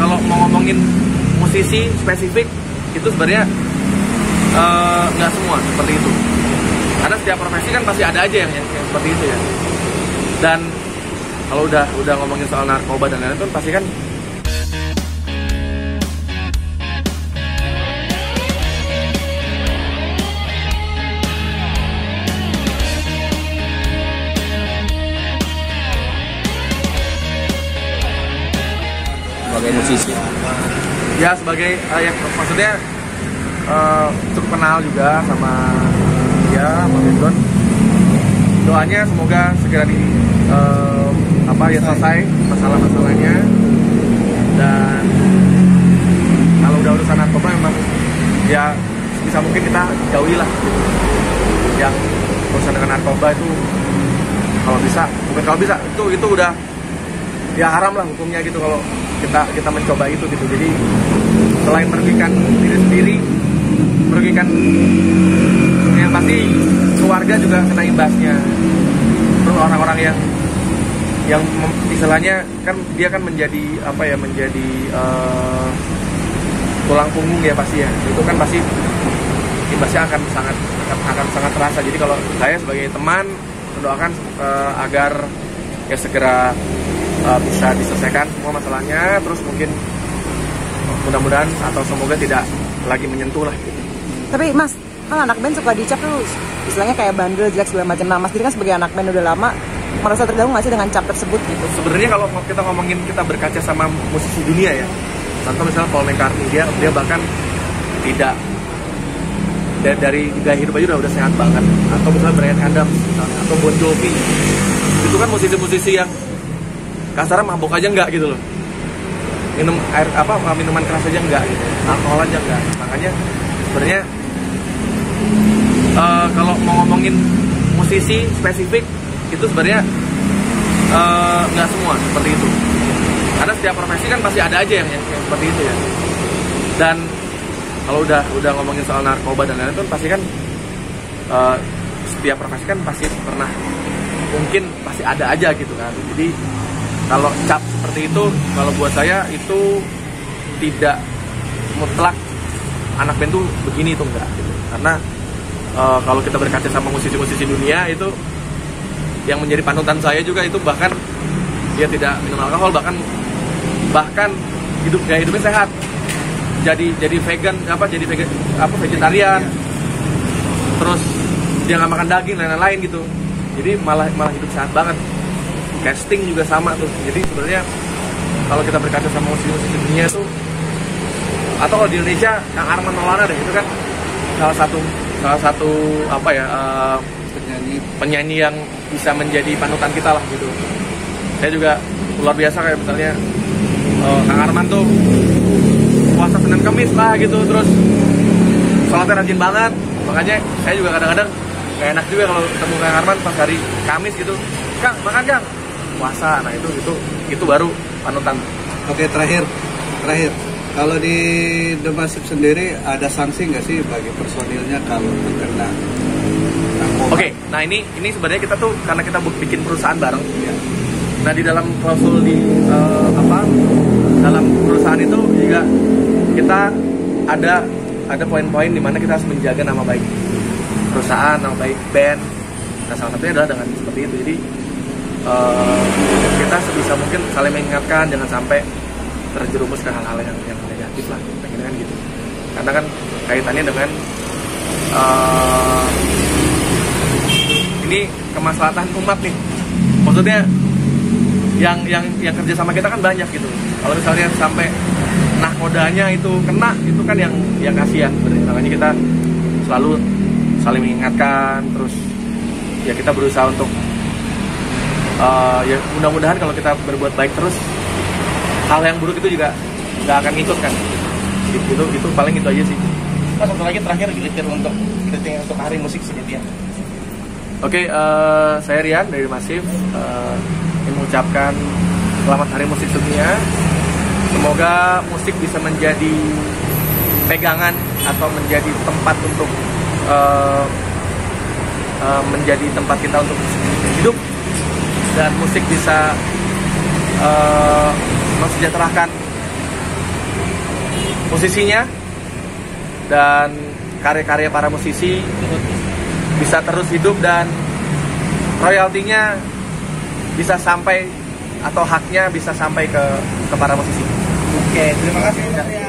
kalau mau ngomongin musisi spesifik itu sebenarnya nggak semua seperti itu. Karena setiap profesi kan pasti ada aja yang seperti itu ya. Dan kalau udah ngomongin soal narkoba dan lain-lain kan pasti kan sebagai musisi ya sebagai ya maksudnya cukup kenal juga sama dia, sama Bendon. Doanya semoga segera selesai masalah-masalahnya, dan kalau udah urusan narkoba memang ya bisa mungkin kita jauhi lah gitu. Yang urusan dengan narkoba itu kalau bisa itu udah ya haram lah hukumnya gitu kalau kita mencoba itu gitu. Jadi selain merugikan diri sendiri, merugikan yang pasti keluarga juga kena imbasnya. Terus orang-orang yang istilahnya kan dia kan menjadi tulang punggung ya pasti ya. Itu kan pasti imbasnya akan sangat terasa. Jadi kalau saya sebagai teman mendoakan agar ya segera bisa diselesaikan semua masalahnya, terus mungkin mudah-mudahan atau semoga tidak lagi menyentuh lah gitu. Tapi Mas, kan anak band suka dicap tuh istilahnya kayak bandel, jelek segala macam. Nah, Mas diri kan sebagai anak band udah lama, merasa terganggu nggak sih dengan cap tersebut gitu? Sebenarnya kalau kita ngomongin, kita berkaca sama musisi dunia ya, contoh misalnya Paul McCartney, dia bahkan tidak dari gaya hidup aja udah sehat banget. Atau misalnya Bryan Adams misalnya, atau Bon Jovi, itu kan musisi-musisi yang kasarnya mabok aja enggak gitu loh, minum minuman keras aja enggak gitu, alkohol aja enggak. Makanya sebenarnya kalau mau ngomongin musisi spesifik itu sebenarnya nggak semua seperti itu. Karena setiap profesi kan pasti ada aja yang seperti itu ya. Dan kalau udah ngomongin soal narkoba dan lain-lain kan pasti kan setiap profesi kan pasti pernah, mungkin pasti ada aja gitu kan. Jadi kalau cap seperti itu, kalau buat saya itu tidak mutlak anak band tuh begini tuh enggak gitu. Karena kalau kita berkaca sama musisi-musisi dunia itu yang menjadi panutan saya juga itu bahkan dia tidak minum alkohol, bahkan gaya hidupnya sehat. Jadi vegan, vegetarian. Terus dia nggak makan daging dan lain-lain gitu. Jadi malah hidup sehat banget. Casting juga sama tuh. Jadi sebenarnya kalau kita berkaca sama musisi dunia itu, atau kalau di Indonesia Kang Arman Maulana deh, itu kan salah satu penyanyi yang bisa menjadi panutan kita lah gitu. Saya juga luar biasa kayak misalnya Kang Arman tuh puasa Senin Kamis lah gitu, terus sholatnya rajin banget. Makanya saya juga kadang-kadang gak enak juga kalau ketemu Kang Arman pas hari Kamis gitu, Kang makan Kang, puasa. Nah itu baru panutan. Oke, terakhir kalau di The Massive sendiri ada sanksi nggak sih bagi personilnya kalau terkena narkoba? Oke, nah ini sebenarnya kita tuh karena kita bikin perusahaan bareng ya. Nah di dalam klausul dalam perusahaan itu juga kita ada poin-poin di mana kita harus menjaga nama baik perusahaan, nama baik band. Nah salah satunya adalah dengan seperti itu. Jadi kita sebisa mungkin saling mengingatkan, jangan sampai terjerumus ke hal-hal yang negatif lah, pengen kan gitu. Karena kan kaitannya dengan ini kemaslahatan umat nih. Maksudnya yang kerja sama kita kan banyak gitu. Kalau misalnya sampai nahkodanya itu kena, itu kan yang kasihan. Makanya kita selalu saling mengingatkan, terus ya kita berusaha untuk ya mudah-mudahan kalau kita berbuat baik terus, hal yang buruk itu juga nggak akan ngikut kan. Itu paling itu aja sih. Mas, satu lagi terakhir kritik untuk hari musik seperti ya. Oke, saya Rian dari Massive ingin mengucapkan selamat Hari Musik Dunia. Semoga musik bisa menjadi pegangan atau menjadi tempat untuk menjadi tempat kita untuk hidup, dan musik bisa mensejahterakan musisinya dan karya-karya para musisi bisa terus hidup dan royaltinya bisa sampai atau haknya bisa sampai ke para musisi. Oke, terima kasih.